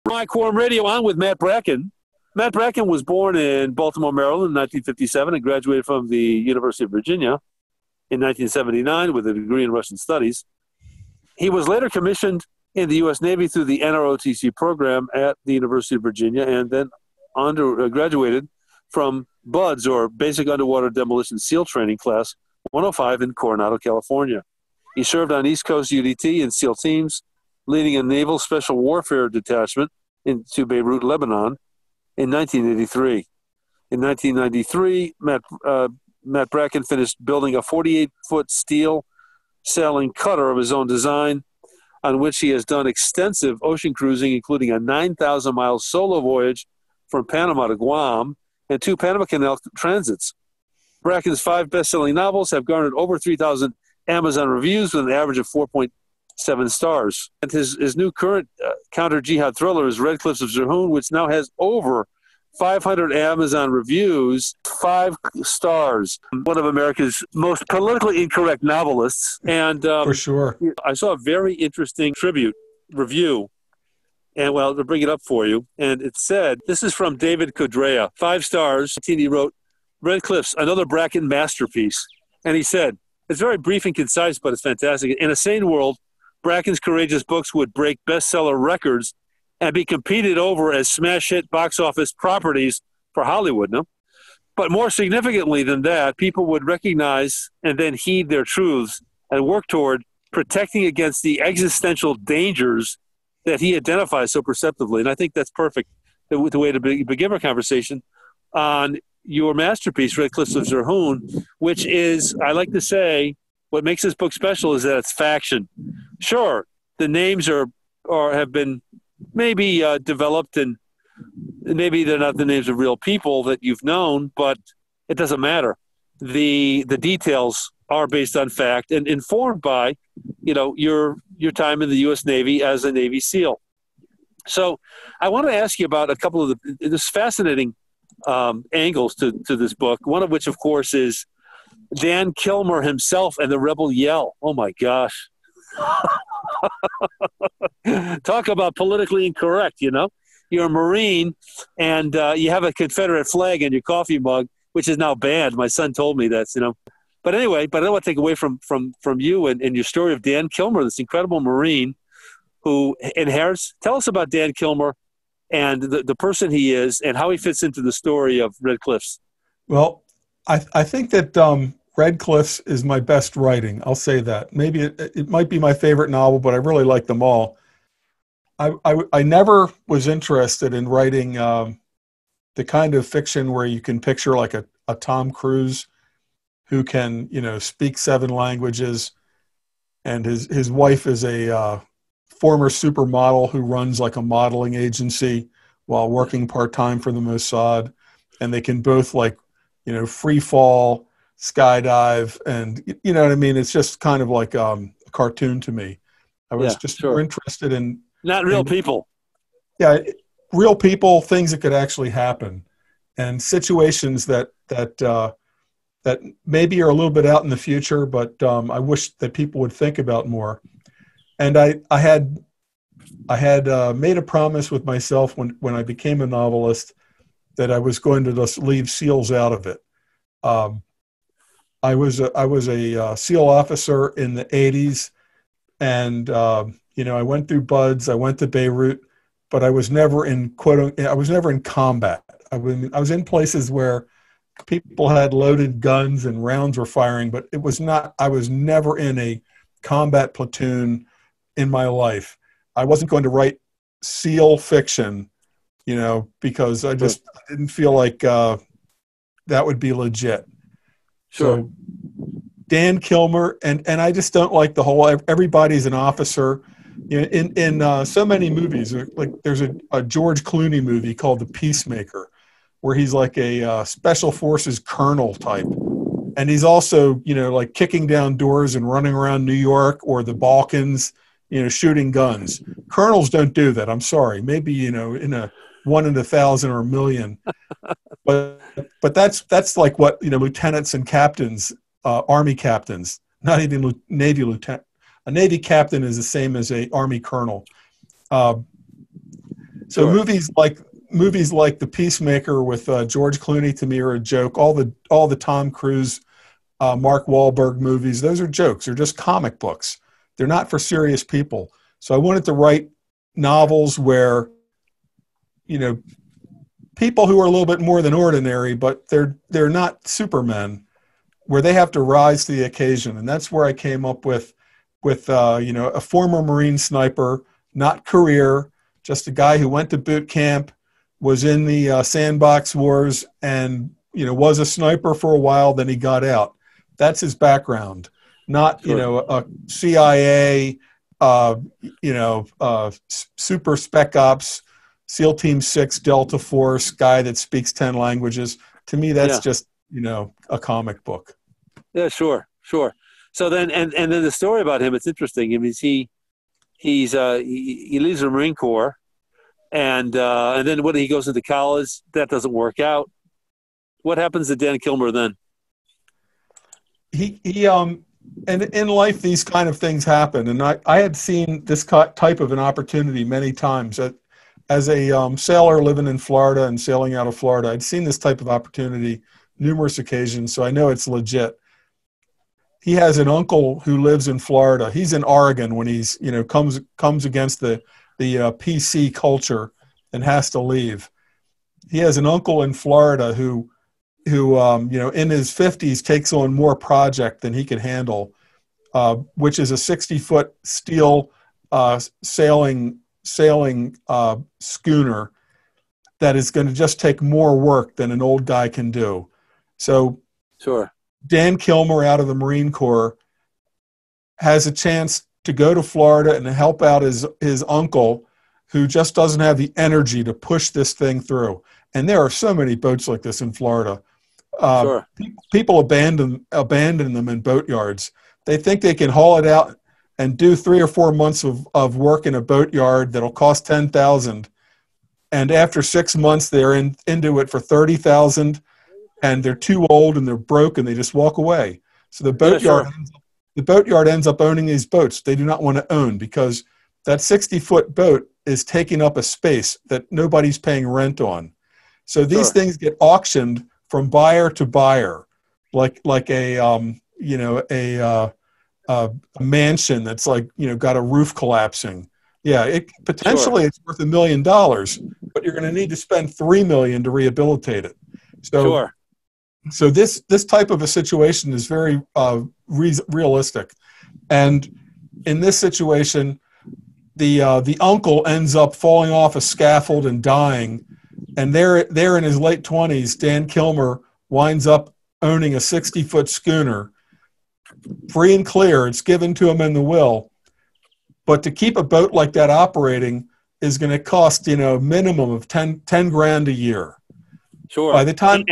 My Quorum Radio on with Matt Bracken. Matt Bracken was born in Baltimore, Maryland in 1957 and graduated from the University of Virginia in 1979 with a degree in Russian studies. He was later commissioned in the U.S. Navy through the NROTC program at the University of Virginia and then graduated from BUDS, or Basic Underwater Demolition SEAL Training Class 105 in Coronado, California. He served on East Coast UDT and SEAL teams, leading a Naval Special Warfare Detachment into Beirut, Lebanon, in 1983. In 1993, Matt Bracken finished building a 48-foot steel sailing cutter of his own design, on which he has done extensive ocean cruising, including a 9,000-mile solo voyage from Panama to Guam and 2 Panama Canal transits. Bracken's 5 best-selling novels have garnered over 3,000 Amazon reviews with an average of 4.7 stars. And his new current counter-jihad thriller is Red Cliffs of Zerhoun, which now has over 500 Amazon reviews, 5 stars. One of America's most politically incorrect novelists. And for sure. I saw a very interesting review, and well, to bring it up for you. And it said, this is from David Codrea, 5 stars. He wrote, Red Cliffs, another Bracken masterpiece. And he said, it's very brief and concise, but it's fantastic. In a sane world, Bracken's courageous books would break bestseller records and be competed over as smash hit box office properties for Hollywood. No? But more significantly than that, people would recognize and then heed their truths and work toward protecting against the existential dangers that he identifies so perceptively. And I think that's perfect, the way to begin our conversation on your masterpiece, Red Cliffs of Zerhoun, which is, I like to say, what makes this book special is that it's faction. Sure, the names have been maybe developed, and maybe they're not the names of real people that you've known, but it doesn't matter. The details are based on fact and informed by, your time in the U.S. Navy as a Navy SEAL. So I want to ask you about a couple of this fascinating angles to this book, one of which, of course, is Dan Kilmer himself and the Rebel Yell. Oh, my gosh. Talk about politically incorrect, You're a Marine, and you have a Confederate flag in your coffee mug, which is now banned. My son told me that, But anyway, I don't want to take away from you and your story of Dan Kilmer, this incredible Marine who inherits. Tell us about Dan Kilmer and the person he is and how he fits into the story of Red Cliffs. Well, I think that Red Cliffs is my best writing. I'll say that. Maybe it might be my favorite novel, but I really like them all. I never was interested in writing the kind of fiction where you can picture like a Tom Cruise who can, speak 7 languages, and his wife is a former supermodel who runs like a modeling agency while working part-time for the Mossad, and they can both free fall, skydive, and you know what I mean? It's just kind of like a cartoon to me. I was more interested in not real people. Yeah, real people, things that could actually happen, and situations that maybe are a little bit out in the future, but I wish that people would think about more. And I had made a promise with myself when I became a novelist that I was going to just leave SEALs out of it. I was a SEAL officer in the 80s, and I went through BUDS, I went to Beirut, but I was never in combat. I was in places where people had loaded guns and rounds were firing, but I was never in a combat platoon in my life. I wasn't going to write SEAL fiction, because I just didn't feel like that would be legit. Sure. So Dan Kilmer, and I just don't like the whole everybody's an officer. In so many movies, like there's a George Clooney movie called The Peacemaker, where he's like a special forces colonel type. And he's also, like kicking down doors and running around New York or the Balkans, shooting guns. Colonels don't do that. I'm sorry. Maybe, in a 1 in 1,000 or a million. But that's like what, lieutenants and captains, Army captains, not even Navy lieutenant. A Navy captain is the same as a Army colonel. So Sure. movies like The Peacemaker with George Clooney to me are a joke. All the Tom Cruise, Mark Wahlberg movies, those are jokes. They're just comic books. They're not for serious people. So I wanted to write novels where, you know, people who are a little bit more than ordinary, but they're not supermen, where they have to rise to the occasion. And that's where I came up with a former Marine sniper, not career, just a guy who went to boot camp, was in the sandbox wars, and was a sniper for a while. Then he got out. That's his background, not Sure. a CIA, super spec ops, SEAL Team 6 Delta Force guy that speaks 10 languages. To me, that's Yeah. just a comic book. Yeah. Sure. Sure. So then, and then the story about him, it's interesting. I mean, he leaves the Marine Corps, and then when he goes into college, that doesn't work out. What happens to Dan Kilmer then? And in life, these kind of things happen. And I had seen this type of an opportunity many times. As a sailor living in Florida and sailing out of Florida, I'd seen this type of opportunity numerous occasions, so I know it's legit. He has an uncle who lives in Florida. He's in Oregon when he's comes against the PC culture and has to leave. He has an uncle in Florida who in his 50s takes on more project than he can handle, which is a 60-foot steel sailing schooner that is going to just take more work than an old guy can do. So Sure. Dan Kilmer, out of the Marine Corps, has a chance to go to Florida and help out his uncle, who just doesn't have the energy to push this thing through. And there are so many boats like this in Florida. Sure. People abandon them in boat yards. They think they can haul it out and do 3 or 4 months of work in a boat yard that'll cost $10,000, and after 6 months they're into it for $30,000, and they're too old and they're broke and they just walk away. So the boat yard ends up owning these boats they do not want to own, because that 60-foot boat is taking up a space that nobody's paying rent on. So these things get auctioned from buyer to buyer, like a mansion that's got a roof collapsing. Yeah, it potentially it's worth $1 million, but you're going to need to spend $3 million to rehabilitate it. So this type of a situation is very realistic, and in this situation, the uncle ends up falling off a scaffold and dying, and there in his late 20s, Dan Kilmer winds up owning a 60-foot schooner, free and clear. It's given to him in the will, but to keep a boat like that operating is going to cost minimum of 10 grand a year. Sure. By the time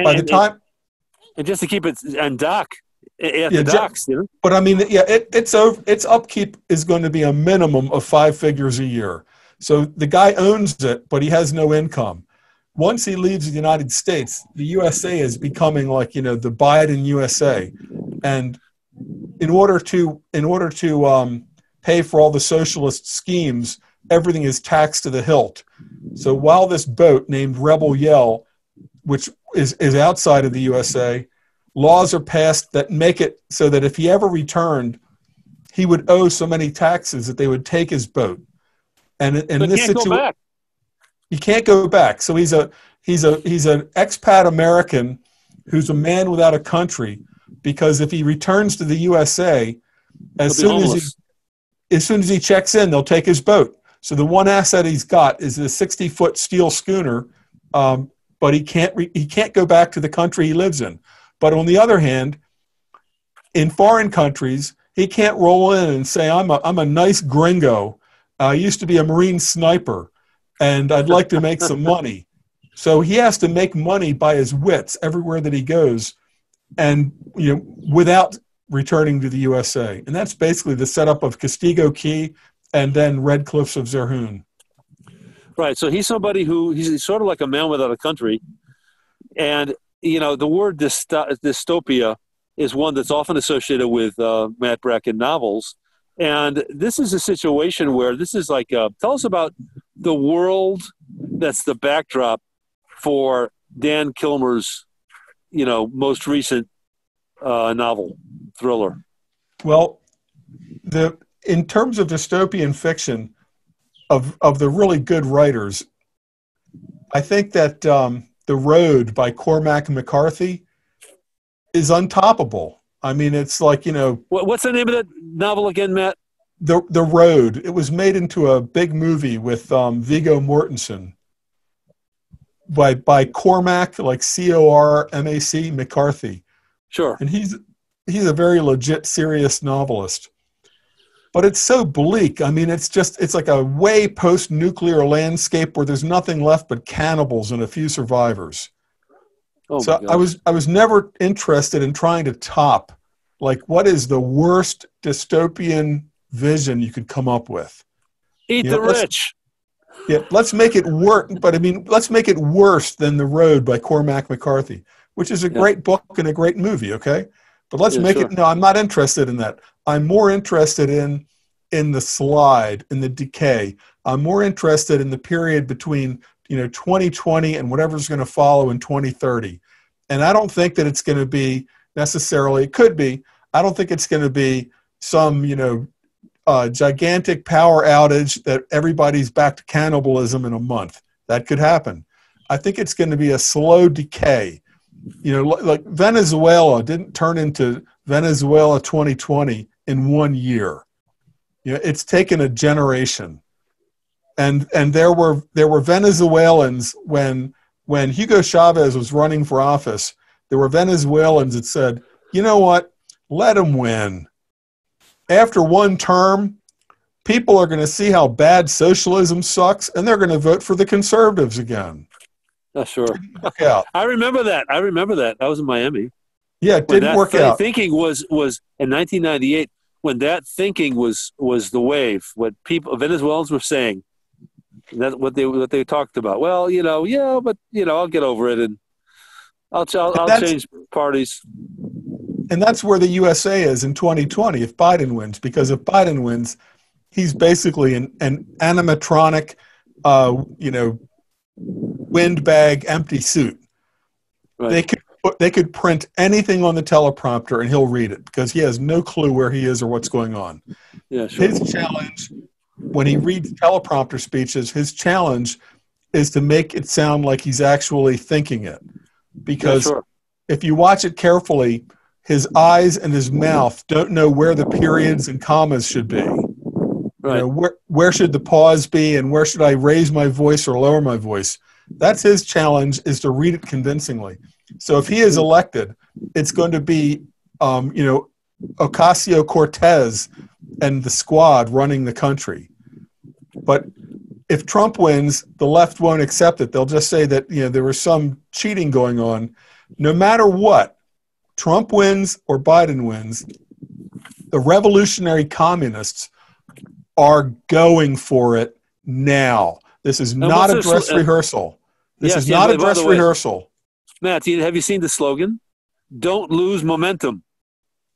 and just to keep it on dock at the docks, But I mean, its upkeep is going to be a minimum of 5 figures a year. So the guy owns it, but he has no income. Once he leaves the United States, the USA is becoming like the Biden USA, and in order to pay for all the socialist schemes, everything is taxed to the hilt. So while this boat named Rebel Yell, which is outside of the USA, laws are passed that make it so that if he ever returned, he would owe so many taxes that they would take his boat. And in this situation, he can't go back. So he's an expat American who's a man without a country, because if he returns to the USA, as soon as he checks in, they'll take his boat. So the one asset he's got is a 60-foot steel schooner, but he can't go back to the country he lives in. But on the other hand, in foreign countries, he can't roll in and say, I'm a nice gringo. I used to be a Marine sniper, and I'd like to make some money. So he has to make money by his wits everywhere that he goes, and without returning to the USA. And that's basically the setup of Castigo Key and then Red Cliffs of Zerhoun. Right. So he's somebody he's sort of like a man without a country. And, the word dystopia is one that's often associated with Matt Bracken novels. And this is a situation where this is like, tell us about the world that's the backdrop for Dan Kilmer's, most recent novel, thriller. Well, in terms of dystopian fiction, of the really good writers, I think that The Road by Cormac McCarthy is untoppable. I mean, it's like, What's the name of that novel again, Matt? The Road. It was made into a big movie with Viggo Mortensen by Cormac, like Cormac McCarthy. Sure. And he's a very legit, serious novelist. But it's so bleak. I mean, it's like a way post-nuclear landscape where there's nothing left but cannibals and a few survivors. Oh, so I was never interested in trying to top, like, what is the worst dystopian vision you could come up with? Eat the rich. Yeah, let's make it work. But I mean, let's make it worse than The Road by Cormac McCarthy, which is a great book and a great movie. Okay, but let's make it. No, I'm not interested in that. I'm more interested in the slide, in the decay. I'm more interested in the period between 2020 and whatever's going to follow in 2030. And I don't think that it's going to be necessarily, it could be, I don't think it's going to be some, gigantic power outage that everybody's back to cannibalism in a month. That could happen. I think it's going to be a slow decay. Like Venezuela didn't turn into Venezuela 2020 in 1 year. It's taken a generation. And there were Venezuelans when Hugo Chavez was running for office. There were Venezuelans that said, you know what, let him win. After one term, people are going to see how bad socialism sucks, and they're going to vote for the conservatives again. Sure. Work out. I remember that. I was in Miami. Yeah, it didn't work out. Thinking was in 1998 when that thinking was the wave. What Venezuelans were saying. That's what they talked about. Well, but I'll get over it and I'll change parties. And that's where the USA is in 2020 if Biden wins, because if Biden wins, he's basically an animatronic, windbag, empty suit. Right. They could print anything on the teleprompter and he'll read it because he has no clue where he is or what's going on. Yeah, sure. His challenge when he reads teleprompter speeches, his challenge is to make it sound like he's actually thinking it. Because if you watch it carefully, his eyes and his mouth don't know where the periods and commas should be. Right. Where should the pause be and where should I raise my voice or lower my voice? That's his challenge, is to read it convincingly. So if he is elected, it's going to be, Ocasio-Cortez and the squad running the country. But if Trump wins, the left won't accept it. They'll just say that there was some cheating going on. No matter what, Trump wins or Biden wins, the revolutionary communists are going for it now. This is not a dress rehearsal. This is not a dress rehearsal. Matt, have you seen the slogan? Don't lose momentum.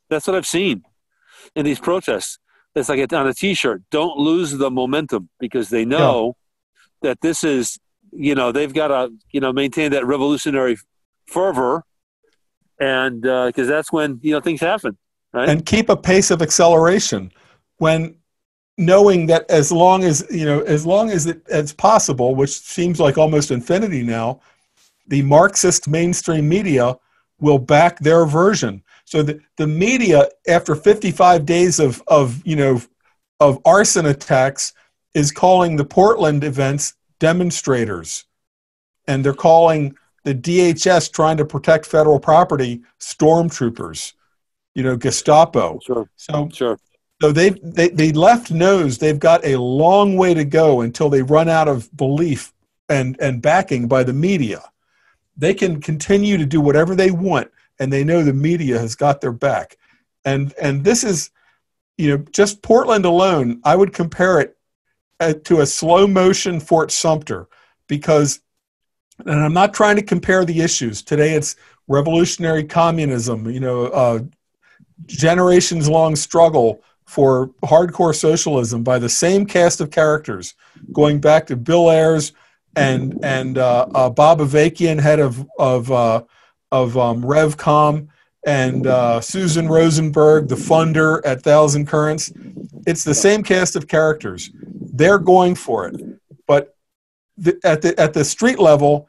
That's what I've seen in these protests. It's like on a T-shirt. Don't lose the momentum, because they know that this is, they've got to, maintain that revolutionary fervor, and because that's when things happen, right? And keep a pace of acceleration, when knowing that as long as it's possible, which seems like almost infinity now, the Marxist mainstream media will back their version. So the media, after 55 days of arson attacks, is calling the Portland events demonstrators, and they're calling the DHS trying to protect federal property stormtroopers, Gestapo. Sure. So they left knows they've got a long way to go until they run out of belief and backing by the media. They can continue to do whatever they want, and they know the media has got their back. And this is, just Portland alone, I would compare it to a slow motion Fort Sumter, because, and I'm not trying to compare the issues. Today it's revolutionary communism, generations long struggle for hardcore socialism by the same cast of characters, going back to Bill Ayers and Bob Avakian, head of Revcom, and Susan Rosenberg, the funder at Thousand Currents. It's the same cast of characters. They're going for it, but at the street level,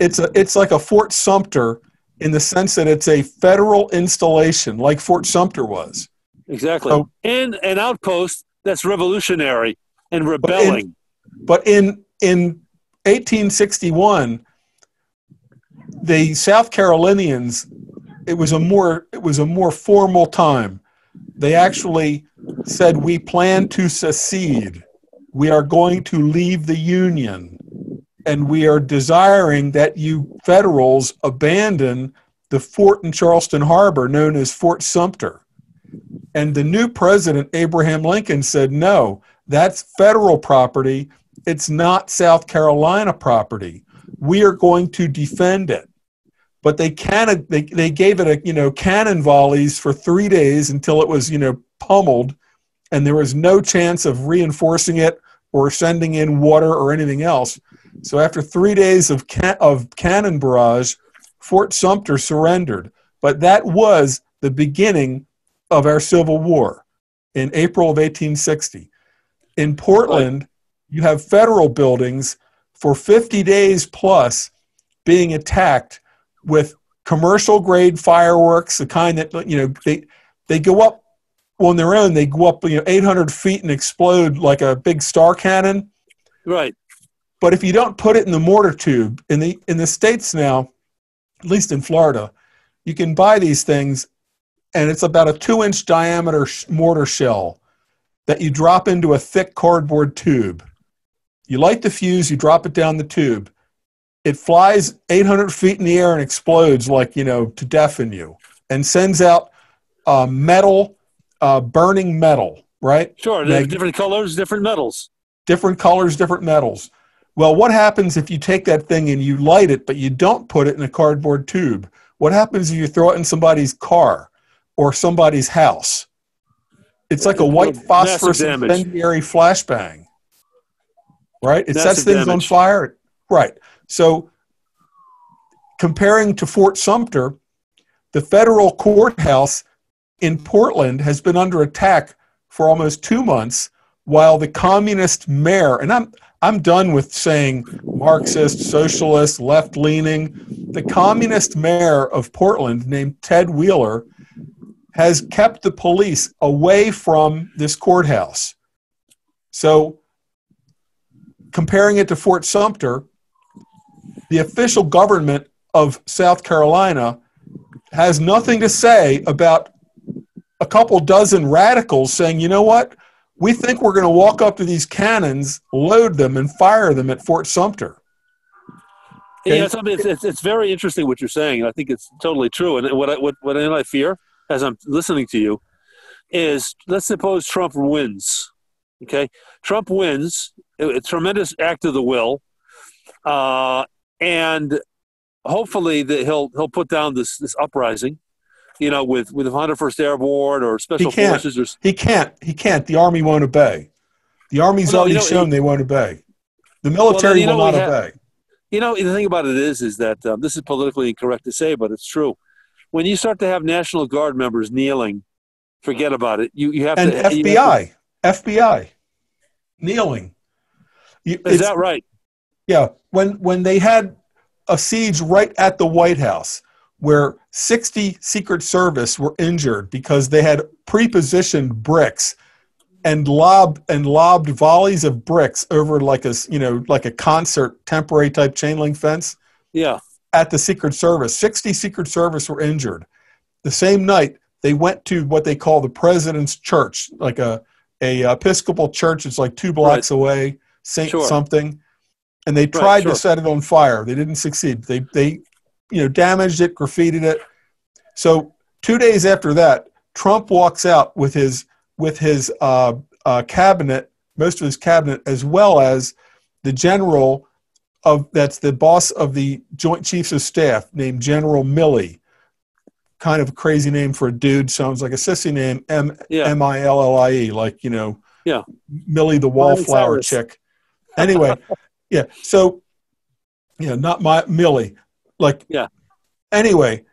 it's like a Fort Sumter in the sense that it's a federal installation, like Fort Sumter was. Exactly. So, and an outpost that's revolutionary and rebelling. But in 1861, the South Carolinians, it was a more formal time. They actually said, we plan to secede. We are going to leave the Union. And we are desiring that you Federals abandon the fort in Charleston Harbor known as Fort Sumter. And the new president, Abraham Lincoln, said, no, that's federal property. It's not South Carolina property. We are going to defend it. But they gave it cannon volleys for 3 days until it was, pummeled, and there was no chance of reinforcing it or sending in water or anything else. So after 3 days of cannon barrage, Fort Sumter surrendered. But that was the beginning of our Civil War in April of 1860. In Portland, you have federal buildings for 50 days plus being attacked with commercial-grade fireworks, the kind that, they go up on their own. They go up 800 feet and explode like a big star cannon. Right. But if you don't put it in the mortar tube, in the States now, at least in Florida, you can buy these things, and it's about a 2-inch diameter mortar shell that you drop into a thick cardboard tube. You light the fuse, you drop it down the tube. It flies 800 feet in the air and explodes to deafen you, and sends out metal, burning metal, right? Sure, different colors, different metals. Different colors, different metals. Well, what happens if you take that thing and you light it, but you don't put it in a cardboard tube? What happens if you throw it in somebody's car or somebody's house? It's like a white phosphorus incendiary flashbang, right? It sets things on fire. Right. So comparing to Fort Sumter, the federal courthouse in Portland has been under attack for almost 2 months, while the communist mayor, and I'm done with saying Marxist, socialist, left-leaning, the communist mayor of Portland named Ted Wheeler has kept the police away from this courthouse. So comparing it to Fort Sumter, the official government of South Carolina has nothing to say about a couple dozen radicals saying, you know what? We think we're going to walk up to these cannons, load them, and fire them at Fort Sumter. Okay? Yeah, it's very interesting what you're saying. I think it's totally true. And what I fear, as I'm listening to you, is let's suppose Trump wins. Okay, Trump wins, a tremendous act of the will, and hopefully he'll put down this uprising. With the 101st Airborne or Special Forces. He can't. The Army won't obey. The Army's already shown they won't obey. The military will not obey. The thing about it is that this is politically incorrect to say, but it's true. When you start to have National Guard members kneeling, forget about it. You have to. FBI kneeling. Is that right? Yeah. When they had a siege right at the White House, where 60 Secret Service were injured because they had prepositioned bricks and lobbed volleys of bricks over like a concert temporary type chain link fence. Yeah. At the Secret Service, 60 Secret Service were injured. The same night, they went to what they call the President's Church, like a Episcopal church. It's like 2 blocks away, Saint something, and they tried to set it on fire. They didn't succeed. They damaged it, graffitied it. So 2 days after that, Trump walks out with his cabinet, most of his cabinet, as well as the general that's the boss of the Joint Chiefs of Staff, named General Milley, kind of a crazy name for a dude. Sounds like a sissy name. Yeah. Millie, like, Yeah. Millie the wallflower chick. Anyway, yeah. So, not Millie. Like, yeah. Anyway.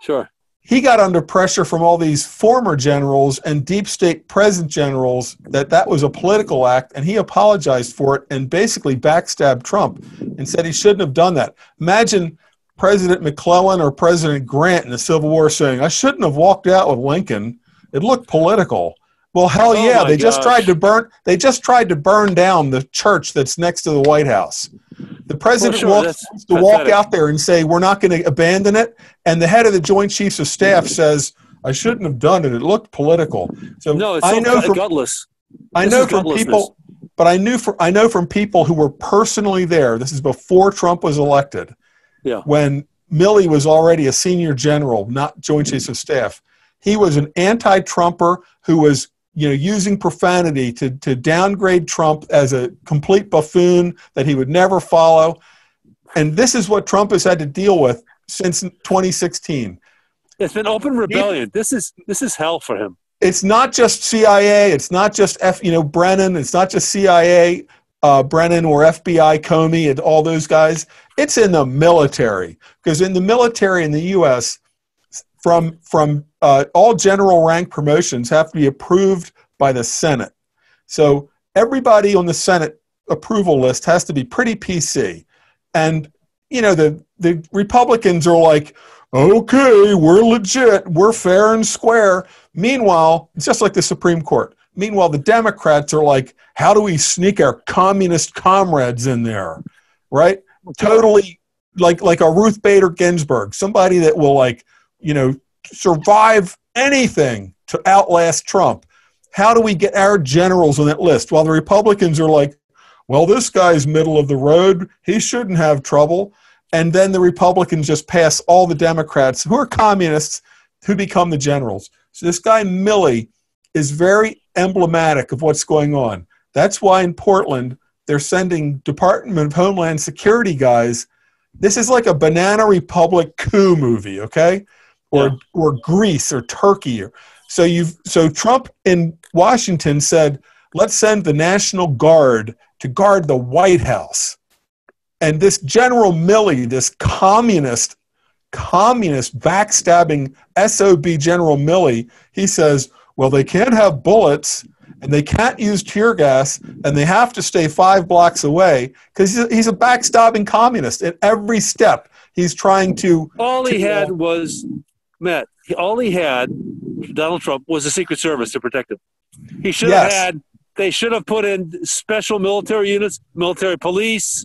Sure. He got under pressure from all these former generals and deep state present generals that was a political act, and he apologized for it and basically backstabbed Trump and said he shouldn't have done that. Imagine President McClellan or President Grant in the Civil War saying, "I shouldn't have walked out with Lincoln. It looked political." Well, hell yeah, they just tried to burn down the church that's next to the White House. The president wants to walk out there and say, "We're not going to abandon it." And the head of the Joint Chiefs of Staff says, "I shouldn't have done it. It looked political." So no, it's gutless. I know from people, but I know from people who were personally there. This is before Trump was elected. Yeah. When Milley was already a senior general, not Joint Chiefs of Staff. He was an anti-Trumper who was using profanity to downgrade Trump as a complete buffoon that he would never follow. And this is what Trump has had to deal with since 2016. It's been open rebellion. This is hell for him. It's not just CIA. It's not just Brennan. It's not just CIA Brennan or FBI Comey and all those guys. It's in the military, because in the military in the U.S., from all general rank promotions have to be approved by the Senate. So everybody on the Senate approval list has to be pretty PC. And, the Republicans are like, okay, we're legit, we're fair and square. Meanwhile, it's just like the Supreme Court. Meanwhile, the Democrats are like, how do we sneak our communist comrades in there, right? Totally like a Ruth Bader Ginsburg, somebody that will survive anything to outlast Trump. How do we get our generals on that list? While the Republicans are like, well, this guy's middle of the road, he shouldn't have trouble. And then the Republicans just pass all the Democrats who are communists who become the generals. So this guy Milley is very emblematic of what's going on. That's why in Portland, they're sending Department of Homeland Security guys. This is like a Banana Republic coup movie, okay? Or Greece or Turkey. So Trump in Washington said, let's send the National Guard to guard the White House. And this General Milley, this communist backstabbing SOB General Milley, he says, well, they can't have bullets and they can't use tear gas and they have to stay 5 blocks away, because he's a backstabbing communist at every step. He's trying to... All he had, Donald Trump, was the Secret Service to protect him. He should have they should have put in special military units, military police.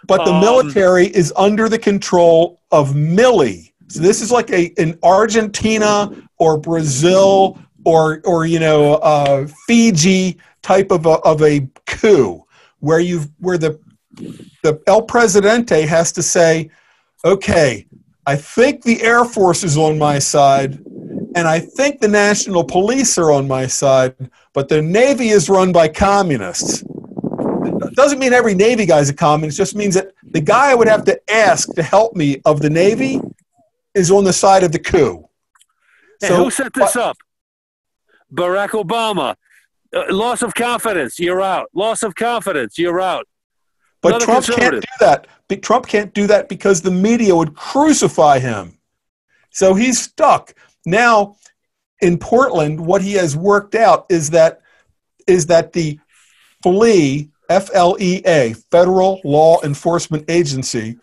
But the military is under the control of Milley. So this is like an Argentina or Brazil or Fiji type of a coup, where the El Presidente has to say, okay, I think the Air Force is on my side, and I think the National Police are on my side, but the Navy is run by communists. It doesn't mean every Navy guy is a communist. It just means that the guy I would have to ask to help me of the Navy is on the side of the coup. And who set this up? Barack Obama. Loss of confidence, you're out. Loss of confidence, you're out. But Trump can't do that. Trump can't do that because the media would crucify him. So he's stuck. Now, in Portland, what he has worked out is that the FLEA, F-L-E-A, Federal Law Enforcement Agency,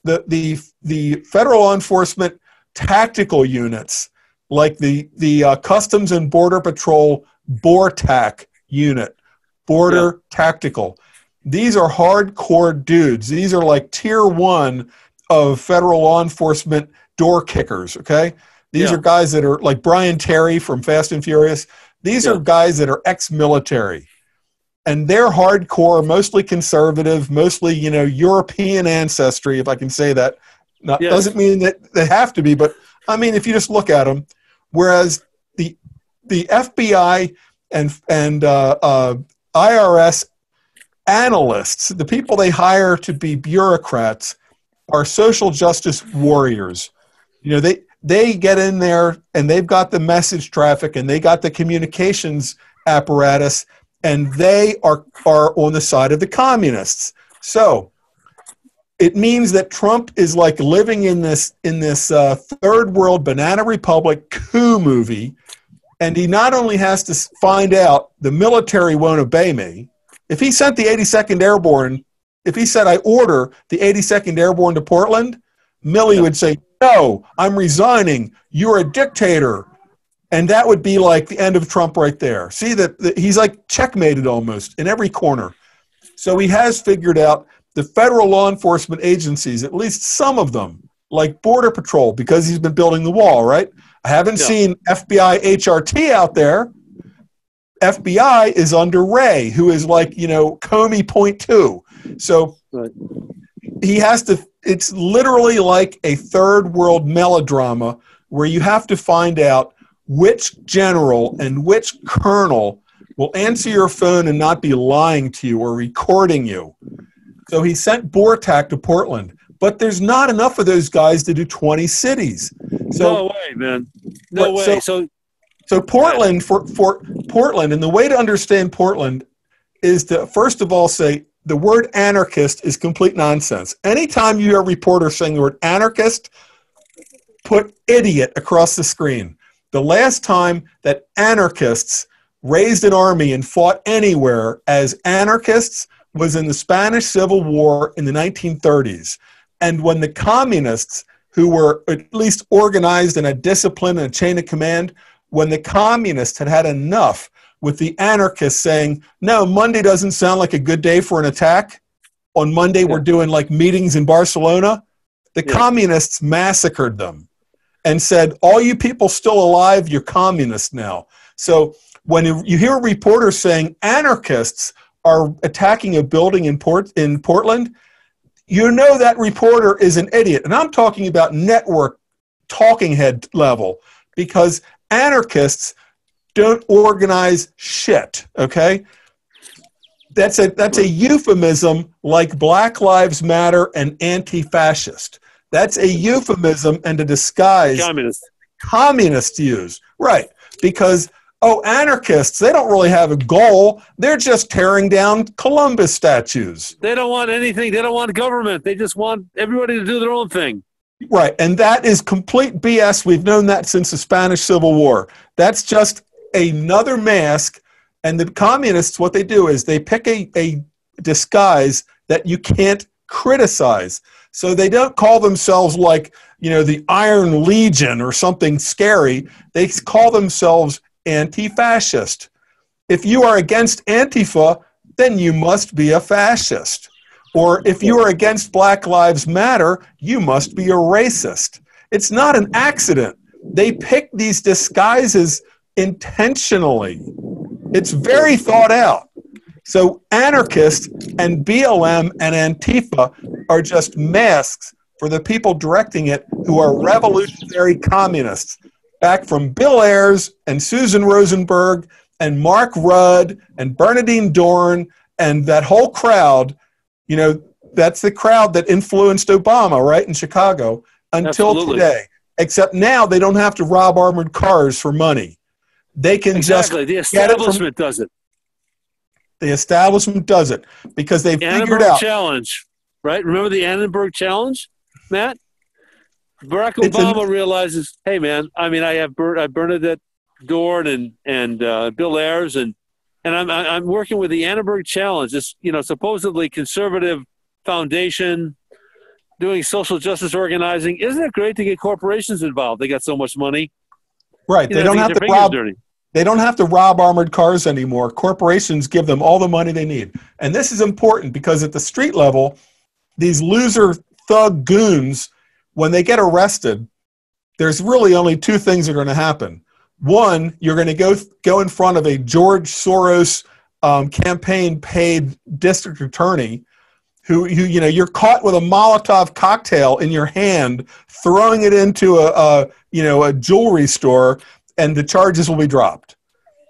the federal law enforcement tactical units, like the Customs and Border Patrol BORTAC unit, Border Tactical. These are hardcore dudes. These are like tier 1 of federal law enforcement door kickers, okay? These are guys that are like Brian Terry from Fast and Furious. These are guys that are ex-military. And they're hardcore, mostly conservative, mostly, European ancestry, if I can say that. Doesn't mean that they have to be, but I mean, if you just look at them. Whereas the FBI and IRS analysts, the people they hire to be bureaucrats, are social justice warriors. they get in there and they've got the message traffic and they got the communications apparatus, and they are on the side of the communists. So it means that Trump is like living in this third world banana republic coup movie, and he not only has to find out the military won't obey me. If he sent the 82nd Airborne, if he said I order the 82nd Airborne to Portland, Milley would say, no, I'm resigning. You're a dictator. And that would be like the end of Trump right there. See that he's like checkmated almost in every corner. So he has figured out the federal law enforcement agencies, at least some of them, like Border Patrol, because he's been building the wall, right? I haven't seen FBI HRT out there. FBI is under Wray, who is like, Comey .2. So he has to, it's literally like a third world melodrama where you have to find out which general and which colonel will answer your phone and not be lying to you or recording you. So he sent Bortak to Portland, but there's not enough of those guys to do 20 cities. So, no way, man. No way. So Portland, for Portland, and the way to understand Portland is to, first of all, say the word anarchist is complete nonsense. Anytime you hear a reporter saying the word anarchist, put idiot across the screen. The last time that anarchists raised an army and fought anywhere as anarchists was in the Spanish Civil War in the 1930s. And when the communists, who were at least organized in a discipline and a chain of command, when the communists had had enough with the anarchists saying, no, Monday doesn't sound like a good day for an attack. On Monday, we're doing like meetings in Barcelona. The communists massacred them and said, all you people still alive, you're communists now. So when you hear a reporter saying anarchists are attacking a building in Portland, you know that reporter is an idiot. And I'm talking about network talking head level, because anarchists don't organize shit, okay? That's a euphemism like Black Lives Matter and anti-fascist. That's a euphemism and a disguise communists use. Right, because, anarchists, they don't really have a goal. They're just tearing down Columbus statues. They don't want anything. They don't want government. They just want everybody to do their own thing. Right, and that is complete BS. We've known that since the Spanish Civil War. That's just another mask, and the communists, what they do is they pick a disguise that you can't criticize. So they don't call themselves like, the Iron Legion or something scary. They call themselves anti-fascist. If you are against Antifa, then you must be a fascist. Or if you are against Black Lives Matter, you must be a racist. It's not an accident. They pick these disguises intentionally. It's very thought out. So anarchists and BLM and Antifa are just masks for the people directing it, who are revolutionary communists, back from Bill Ayers and Susan Rosenberg and Mark Rudd and Bernadine Dorn and that whole crowd. That's the crowd that influenced Obama, right, in Chicago, until today. Except now they don't have to rob armored cars for money. They can the establishment does it. The establishment does it because they've figured out. Challenge, right? Remember the Annenberg Challenge, Matt? Barack Obama realizes, hey, man, I mean, I have Bernadette Dorn and Bill Ayers, and I'm working with the Annenberg Challenge, this supposedly conservative foundation doing social justice organizing. Isn't it great to get corporations involved? They got so much money. Right. They don't have to rob. They don't have to rob armored cars anymore. Corporations give them all the money they need. And this is important because at the street level, these loser thug goons, when they get arrested, there's really only two things that are going to happen. One, you're going to go in front of a George Soros campaign-paid district attorney who you're caught with a Molotov cocktail in your hand, throwing it into a jewelry store, and the charges will be dropped.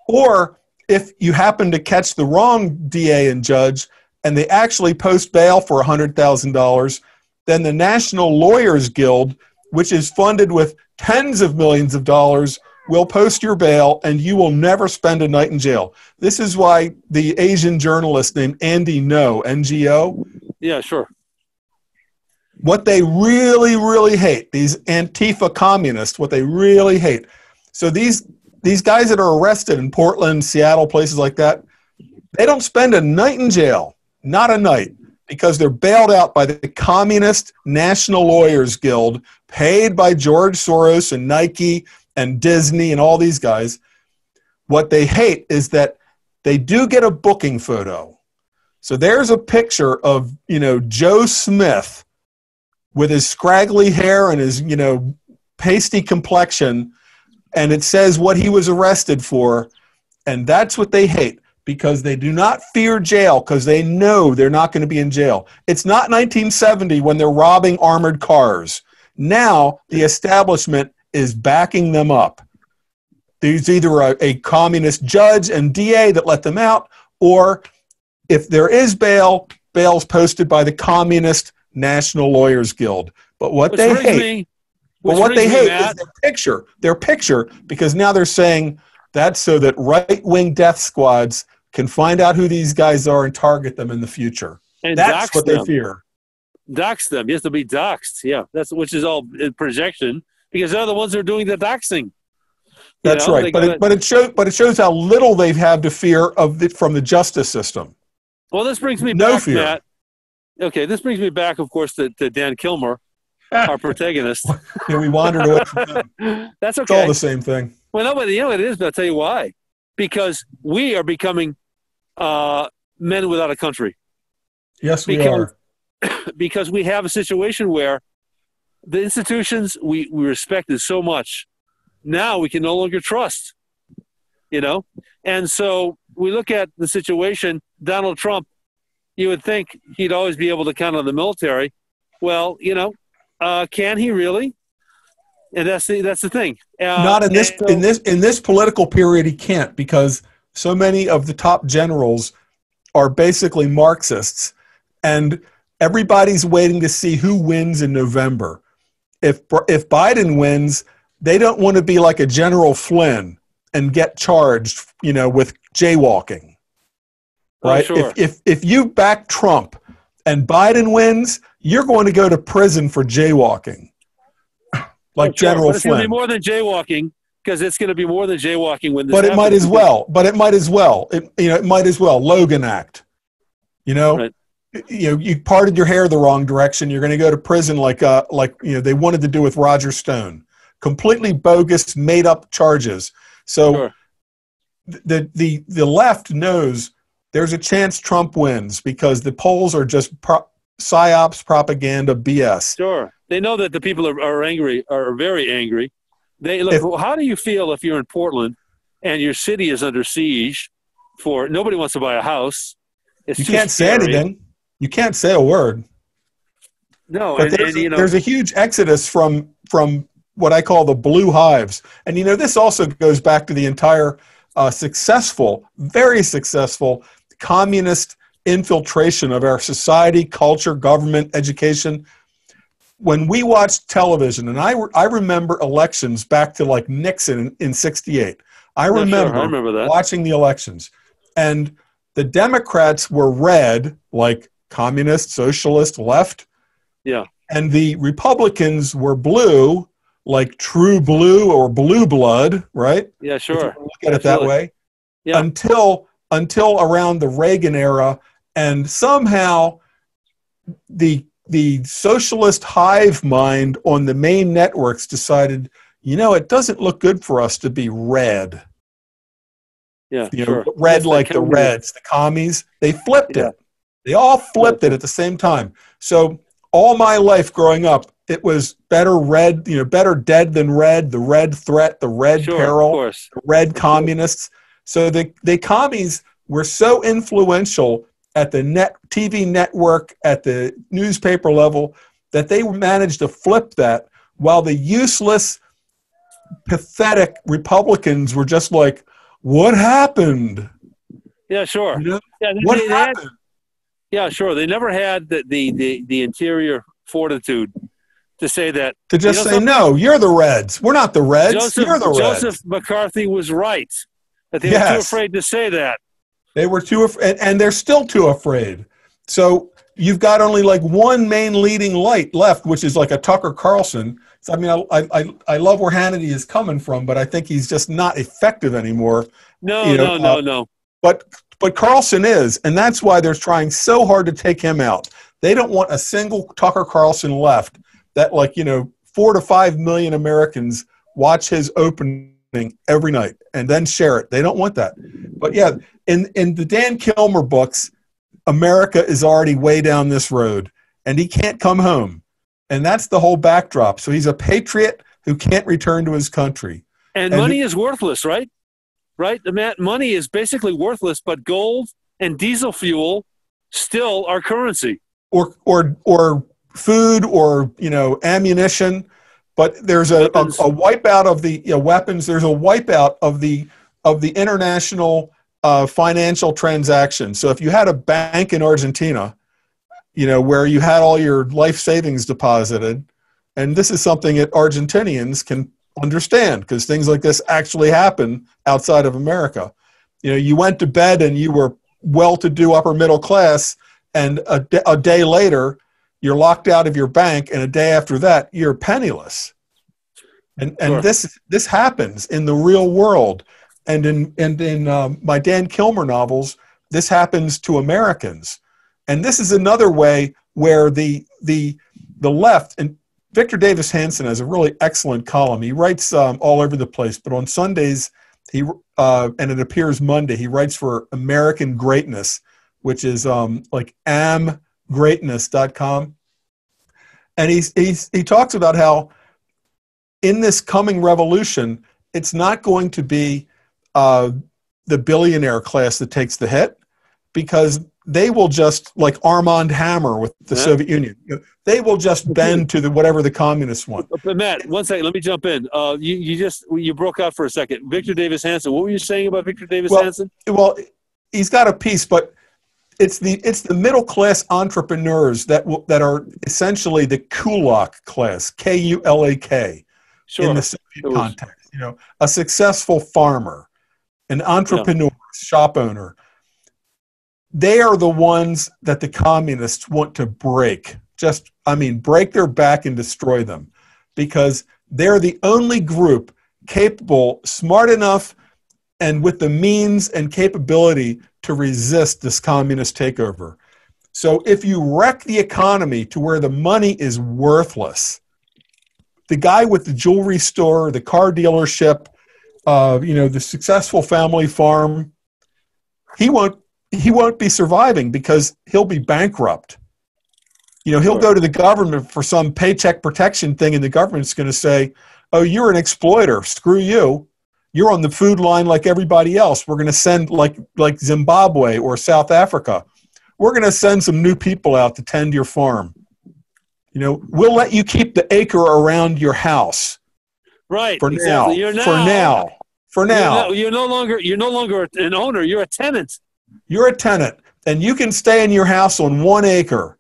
Or if you happen to catch the wrong DA and judge, and they actually post bail for $100,000, then the National Lawyers Guild which is funded with tens of millions of dollars, will post your bail and you will never spend a night in jail. This is why the Asian journalist named Andy Ngo, NGO. Yeah, sure. What they really, really hate, these Antifa communists, what they really hate. So these guys that are arrested in Portland, Seattle, places like that, they don't spend a night in jail, not a night, because they're bailed out by the Communist National Lawyers Guild, paid by George Soros and Nike and Disney and all these guys. What they hate is that they do get a booking photo. So there's a picture of, Joe Smith with his scraggly hair and his, pasty complexion, and it says what he was arrested for, and that's what they hate, because they do not fear jail, because they know they're not going to be in jail. It's not 1970 when they're robbing armored cars. Now the establishment is backing them up. There's either a communist judge and DA that let them out, or if there is bail's posted by the Communist National Lawyers Guild. But what they hate is their picture, because now they're saying that's so that right-wing death squads can find out who these guys are and target them in the future. And that's what they fear. Dox them. You have to be doxed. Yeah, which is all projection, because they're the ones who are doing the doxing. That's right. But it shows how little they have to fear from the justice system. Well, this brings me back, Matt. Okay, this brings me back, of course, to Dan Kilmer, our protagonist. Yeah, we wandered away from them. That's okay. It's all the same thing. Well, no, but it is, but I'll tell you why. Because we are becoming men without a country. Yes, we are. Because we have a situation where the institutions we respected so much, now we can no longer trust, And so we look at the situation, Donald Trump, you would think he'd always be able to count on the military. Well, can he really? And that's the thing. Not in this political period, he can't, because so many of the top generals are basically Marxists, and everybody's waiting to see who wins in November. If Biden wins, they don't want to be like a General Flynn and get charged, with jaywalking. Right? Oh, sure. If you back Trump and Biden wins, you're going to go to prison for jaywalking. Like General Flynn. It's going to be more than jaywalking, because it's going to be more than jaywalking when this happens. It might as well. It might as well. Logan Act. Right. You parted your hair the wrong direction. You're going to go to prison like they wanted to do with Roger Stone. Completely bogus, made up charges. So sure. the left knows there's a chance Trump wins, because the polls are just psyops, propaganda, BS. Sure. They know that the people are angry, are very angry. How do you feel if you're in Portland and your city is under siege nobody wants to buy a house? You can't say anything. You can't say a word. No, but there's a huge exodus from what I call the blue hives. And, this also goes back to the entire very successful communist infiltration of our society, culture, government, education. When we watched television, and I remember elections back to like Nixon in 68. I remember that. Watching the elections. And the Democrats were red, like communist, socialist, left. Yeah. And the Republicans were blue, like true blue or blue blood, right? Yeah, sure. If you look at it that way. Yeah. Until around the Reagan era, and somehow the socialist hive mind on the main networks decided, it doesn't look good for us to be red. Yeah, sure. Red like the Reds, the commies. They flipped it. They all flipped it at the same time. So all my life growing up, it was better red, better dead than red, the red threat, the red peril, the red communists. So the commies were so influential at the TV network, at the newspaper level, that they managed to flip that, while the useless, pathetic Republicans were just like, what happened? Yeah, sure. What happened? Yeah, sure. They never had the interior fortitude to say that. To just say, no, you're the Reds. We're not the Reds. You're the Reds. Joseph McCarthy was right. That they were too afraid to say that. They were too afraid, and they're still too afraid. So you've got only like one main leading light left, which is like a Tucker Carlson. So, I mean, I love where Hannity is coming from, but I think he's just not effective anymore. No. But Carlson is, and that's why they're trying so hard to take him out. They don't want a single Tucker Carlson left that, 4 to 5 million Americans watch his opening every night and then share it. They don't want that. But yeah, in the Dan Kilmer books, America is already way down this road, and he can't come home. And that's the whole backdrop. So he's a patriot who can't return to his country. And money is worthless, right? Right? Money is basically worthless, but gold and diesel fuel still are currency. Or food or, ammunition. But there's a wipeout of the weapons. There's a wipeout of the international financial transactions. So if you had a bank in Argentina, where you had all your life savings deposited, and this is something that Argentinians can understand because things like this actually happen outside of America. You went to bed and you were well-to-do upper middle class, and a day later you're locked out of your bank, and a day after that you're penniless. And Sure. this happens in the real world, and in my Dan Kilmer novels, this happens to Americans. And this is another way where the left, and Victor Davis Hanson has a really excellent column. He writes all over the place, but on Sundays, and it appears Monday, he writes for American Greatness, which is amgreatness.com. And he talks about how in this coming revolution, it's not going to be the billionaire class that takes the hit, because they will just, like Armand Hammer with the Soviet Union, they will just bend to whatever the communists want. But Matt, one second, let me jump in. You broke out for a second. Victor Davis Hanson. What were you saying about Victor Davis Hanson? Well, he's got a piece, but it's the middle class entrepreneurs that are essentially the kulak class, Kulak, Sure. in the Soviet context. A successful farmer, an entrepreneur, shop owner. They are the ones that the communists want to break. Break their back and destroy them, because they're the only group capable, smart enough, and with the means and capability to resist this communist takeover. So if you wreck the economy to where the money is worthless, the guy with the jewelry store, the car dealership, the successful family farm, he won't be surviving because he'll be bankrupt. He'll go to the government for some paycheck protection thing, and the government's going to say, oh, you're an exploiter. Screw you. You're on the food line like everybody else. We're going to send, like Zimbabwe or South Africa, we're going to send some new people out to tend your farm. We'll let you keep the acre around your house. Right. For exactly. now. For now. You're no longer an owner. You're a tenant. You're a tenant, and you can stay in your house on 1 acre.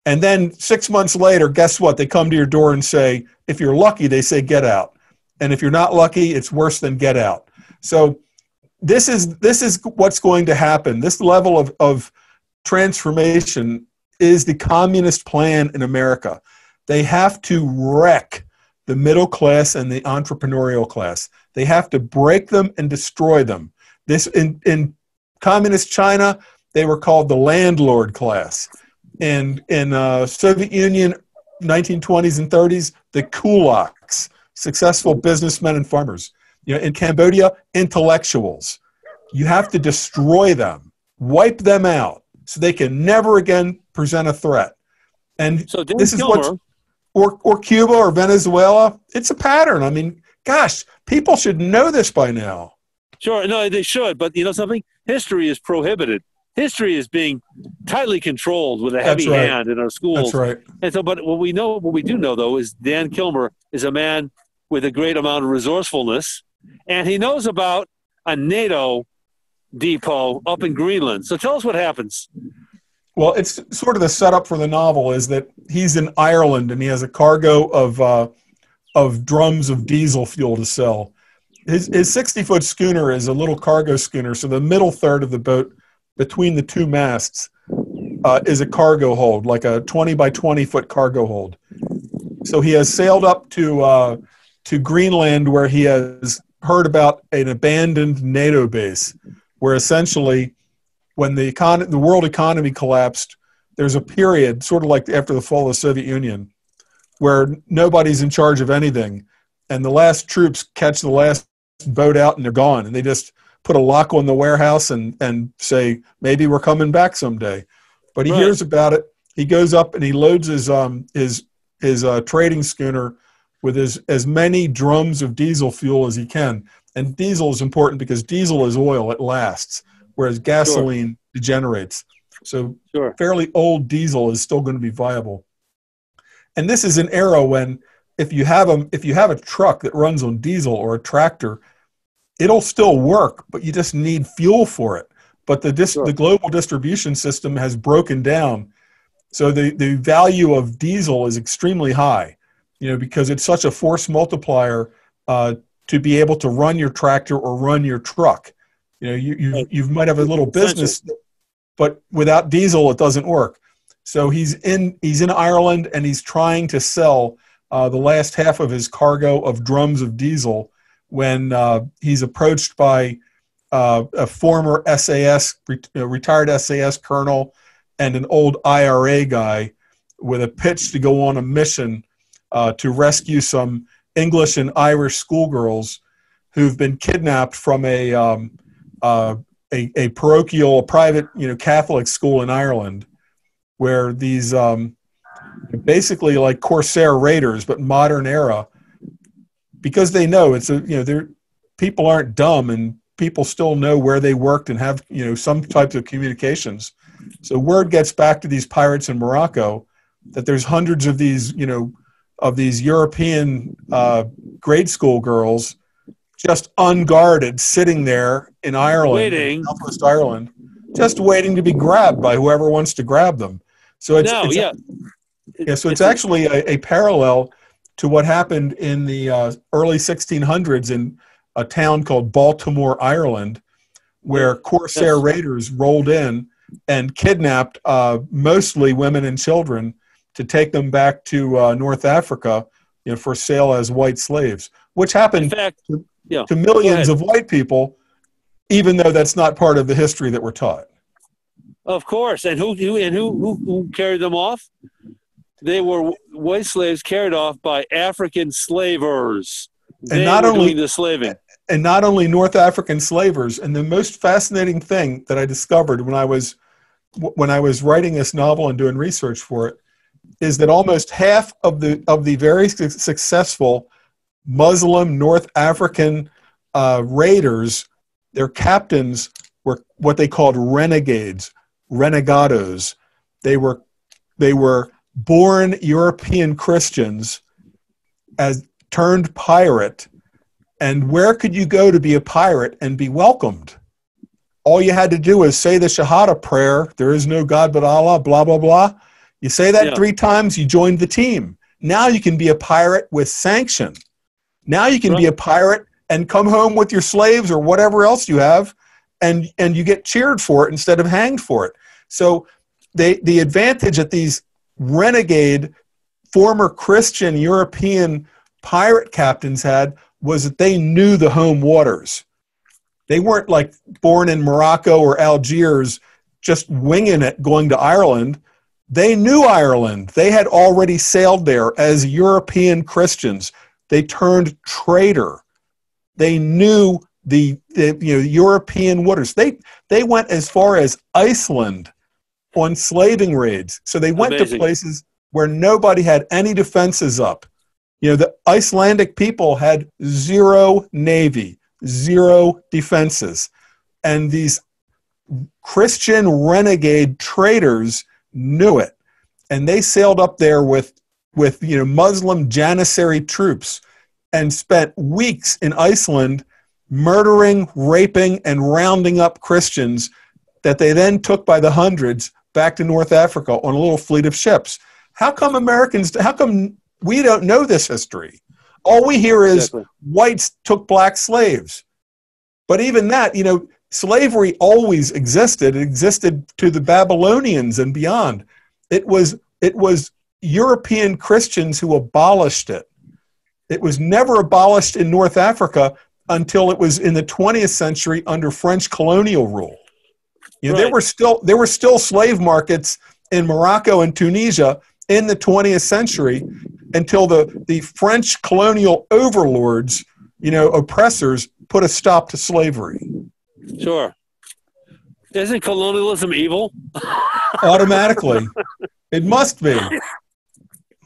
And then 6 months later, guess what? They come to your door and say, if you're lucky, they say get out. And if you're not lucky, it's worse than get out. So this is what's going to happen. This level of transformation is the communist plan in America. They have to wreck the middle class and the entrepreneurial class. They have to break them and destroy them. This in communist China, they were called the landlord class. In Soviet Union, 1920s and 30s, the kulaks, successful businessmen and farmers. In Cambodia, intellectuals. You have to destroy them, wipe them out, so they can never again present a threat. And so this is or Cuba or Venezuela. It's a pattern. Gosh, people should know this by now. Sure, no, they should. But something? History is prohibited. History is being tightly controlled with a heavy hand in our schools. That's right. And so, but what we do know, though, is Dan Kilmer is a man with a great amount of resourcefulness, and he knows about a NATO depot up in Greenland. So tell us what happens. Well, it's sort of the setup for the novel is that he's in Ireland and he has a cargo of drums of diesel fuel to sell. His 60-foot schooner is a little cargo schooner, so the middle third of the boat between the two masts is a cargo hold, like a 20 by 20 foot cargo hold. So he has sailed up to Greenland, where he has heard about an abandoned NATO base, where essentially when the world economy collapsed, there's a period, sort of like after the fall of the Soviet Union, where nobody's in charge of anything. And the last troops catch the last boat out and they're gone. And they just put a lock on the warehouse and say, maybe we're coming back someday. But he hears about it. He goes up and he loads his trading schooner with as many drums of diesel fuel as he can. And diesel is important because diesel is oil. It lasts, whereas gasoline degenerates. So fairly old diesel is still going to be viable. And this is an era when if you have a truck that runs on diesel or a tractor, it'll still work, but you just need fuel for it. But the global distribution system has broken down. So the value of diesel is extremely high, because it's such a force multiplier to be able to run your tractor or run your truck. You might have a little business, but without diesel, it doesn't work. So he's in Ireland and he's trying to sell the last half of his cargo of drums of diesel when he's approached by a former SAS, retired SAS colonel and an old IRA guy with a pitch to go on a mission to rescue some English and Irish schoolgirls who've been kidnapped from a parochial, private, Catholic school in Ireland, where these basically like Corsair raiders, but modern era, because they know people aren't dumb and people still know where they worked and have some types of communications. So word gets back to these pirates in Morocco that there's hundreds of these European grade school girls just unguarded, sitting there in Ireland, in Southwest Ireland, just waiting to be grabbed by whoever wants to grab them. So it's actually a parallel to what happened in the early 1600s in a town called Baltimore, Ireland, where Corsair raiders rolled in and kidnapped mostly women and children to take them back to North Africa, for sale as white slaves, which happened to millions of white people, even though that's not part of the history that we're taught. Of course, and who carried them off? They were white slaves carried off by African slavers. They were doing the slaving. And not only North African slavers. And the most fascinating thing that I discovered when I was writing this novel and doing research for it is that almost half of the very successful Muslim North African raiders, their captains were what they called renegades, renegados. They were born European Christians as turned pirate. And where could you go to be a pirate and be welcomed? All you had to do was say the Shahada prayer, there is no God but Allah, blah, blah, blah. You say that 3 times, you joined the team. Now you can be a pirate with sanction. Now you can be a pirate and come home with your slaves or whatever else you have, and you get cheered for it instead of hanged for it. So the advantage that these renegade, former Christian European pirate captains had was that they knew the home waters. They weren't like born in Morocco or Algiers just winging it going to Ireland. They knew Ireland. They had already sailed there as European Christians. They turned traitor. They knew the European waters. They went as far as Iceland on slaving raids. So they went to places where nobody had any defenses up. The Icelandic people had zero navy, zero defenses. And these Christian renegade traders knew it. And they sailed up there with Muslim Janissary troops and spent weeks in Iceland murdering, raping, and rounding up Christians that they then took by the hundreds back to North Africa on a little fleet of ships. How come we don't know this history? All we hear is whites took black slaves. But even that, slavery always existed. It existed to the Babylonians and beyond. It was European Christians who abolished it. It was never abolished in North Africa until it was in the 20th century under French colonial rule. There were still slave markets in Morocco and Tunisia in the 20th century until the French colonial overlords, oppressors, put a stop to slavery. Sure. Isn't colonialism evil? Automatically. It must be.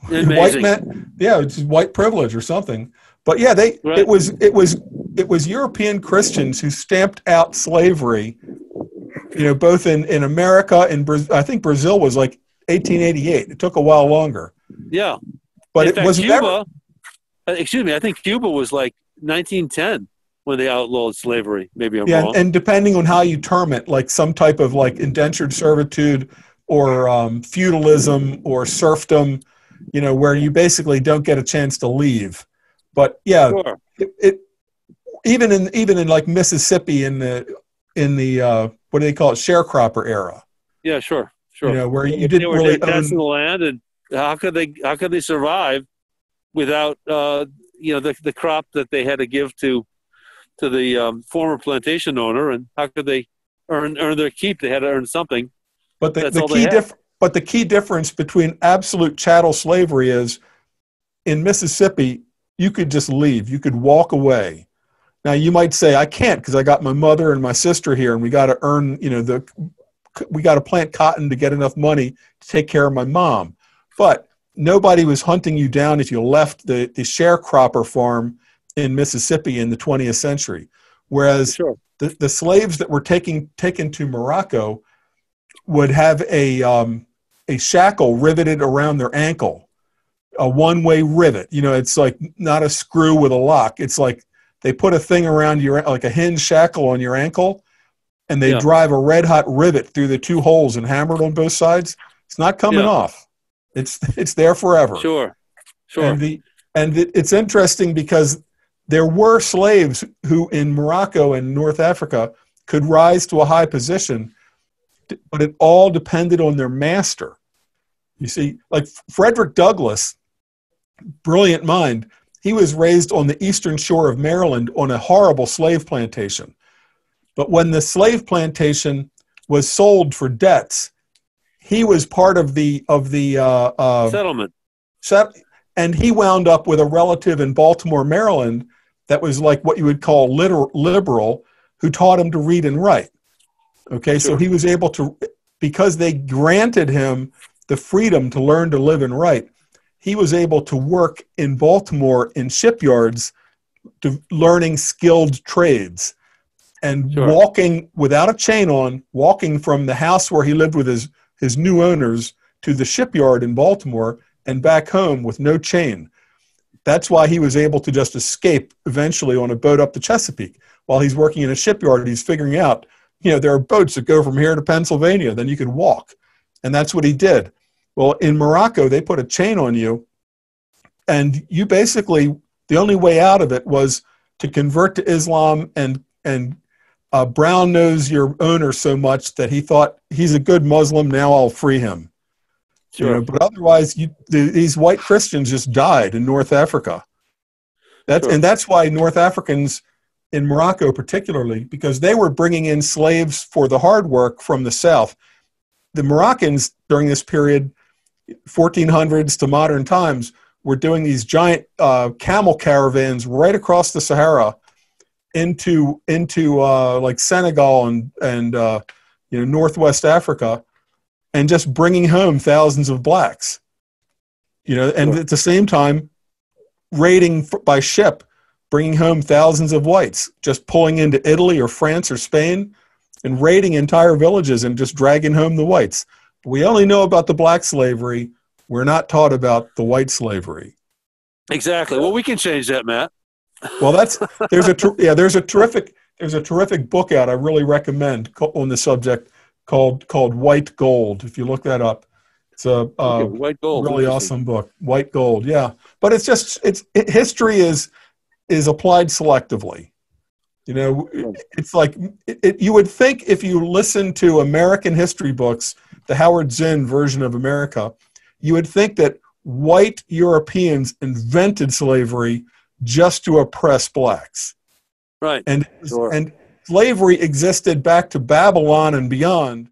Amazing. White men, it's white privilege or something. But yeah, it was European Christians who stamped out slavery, both in America and I think Brazil was like 1888. It took a while longer. Yeah. But in it fact, was Cuba, I think Cuba was like 1910 when they outlawed slavery. Maybe I'm wrong. And depending on how you term it, like some type of like indentured servitude or feudalism or serfdom, where you basically don't get a chance to leave. But yeah, sure. it even in like Mississippi in the what do they call it, sharecropper era. Yeah, sure. Where you didn't really own the land, and how could they survive without the crop that they had to give to the former plantation owner, and how could they earn their keep? They had to earn something. But the key difference between absolute chattel slavery is in Mississippi, you could just leave. You could walk away. Now you might say, I can't because I got my mother and my sister here, and we got to earn, we got to plant cotton to get enough money to take care of my mom. But nobody was hunting you down if you left the sharecropper farm in Mississippi in the 20th century. Whereas the slaves that were taken to Morocco would have a shackle riveted around their ankle, a one-way rivet. It's like not a screw with a lock. It's like they put a thing around like a hinge shackle on your ankle, and they drive a red-hot rivet through the two holes and hammer it on both sides. It's not coming off. It's there forever. Sure. And it's interesting because there were slaves who in Morocco and North Africa could rise to a high position, but it all depended on their master. You see, like Frederick Douglass, brilliant mind, he was raised on the eastern shore of Maryland on a horrible slave plantation. But when the slave plantation was sold for debts, he was part of the settlement. And he wound up with a relative in Baltimore, Maryland, that was like what you would call liberal, who taught him to read and write. Okay, so he was able to, because they granted him the freedom to learn to live and write, he was able to work in Baltimore in shipyards, learning skilled trades, and walking without a chain on, walking from the house where he lived with his new owners to the shipyard in Baltimore and back home with no chain. That's why he was able to just escape eventually on a boat up the Chesapeake. While he's working in a shipyard, he's figuring out, there are boats that go from here to Pennsylvania, then you can walk. And that's what he did. Well, in Morocco, they put a chain on you, and you basically, the only way out of it was to convert to Islam and brown nose your owner so much that he thought, he's a good Muslim, now I'll free him. Sure. But otherwise, these white Christians just died in North Africa. And that's why North Africans in Morocco particularly, because they were bringing in slaves for the hard work from the south. The Moroccans during this period, 1400s to modern times, were doing these giant camel caravans right across the Sahara into like Senegal and Northwest Africa, and just bringing home thousands of blacks. And at the same time, raiding by ship, bringing home thousands of whites, just pulling into Italy or France or Spain and raiding entire villages and just dragging home the whites. We only know about the black slavery. We're not taught about the white slavery. Exactly. Well, we can change that, Matt. Well, there's a terrific book out I really recommend on the subject called White Gold. If you look that up, it's a Okay, White Gold. really awesome book. White Gold, yeah. But history is applied selectively. You know, it's like you would think if you listen to American history books, the Howard Zinn version of America, you would think that white Europeans invented slavery just to oppress blacks. Right. And slavery existed back to Babylon and beyond,